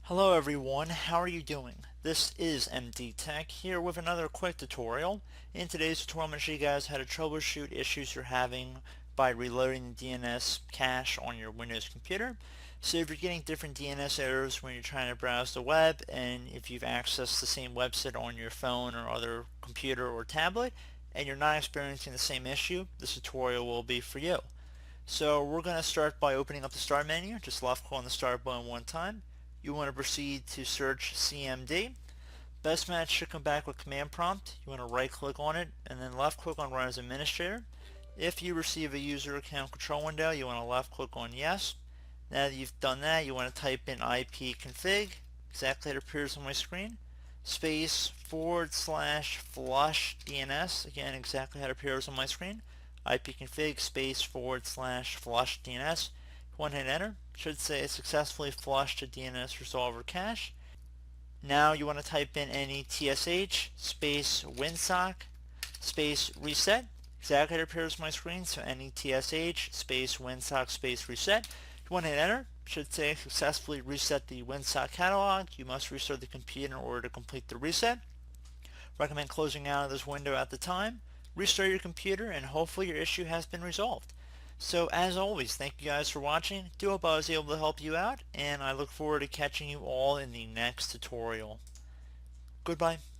Hello everyone, how are you doing? This is MD Tech here with another quick tutorial. In today's tutorial I'm going to show you guys how to troubleshoot issues you're having by reloading the DNS cache on your Windows computer. So if you're getting different DNS errors when you're trying to browse the web, and if you've accessed the same website on your phone or other computer or tablet and you're not experiencing the same issue, this tutorial will be for you. So we're going to start by opening up the start menu. Just left click on the start button one time. You want to proceed to search CMD. Best match should come back with command prompt. You want to right click on it and then left click on run as administrator. If you receive a user account control window, you want to left click on yes. Now that you've done that, you want to type in ipconfig, exactly how it appears on my screen, space /flush DNS, again exactly how it appears on my screen, ipconfig space /flush DNS. One hit enter, should say successfully flushed to DNS resolver cache. Now you want to type in any TSH space winsock space reset, exactly how it appears on my screen, so any TSH space winsock space reset. You want to hit enter, should say successfully reset the winsock catalog. You must restart the computer in order to complete the reset. Recommend closing out of this window at the time. Restart your computer and hopefully your issue has been resolved. So as always, thank you guys for watching. Do hope I was able to help you out, and I look forward to catching you all in the next tutorial. Goodbye.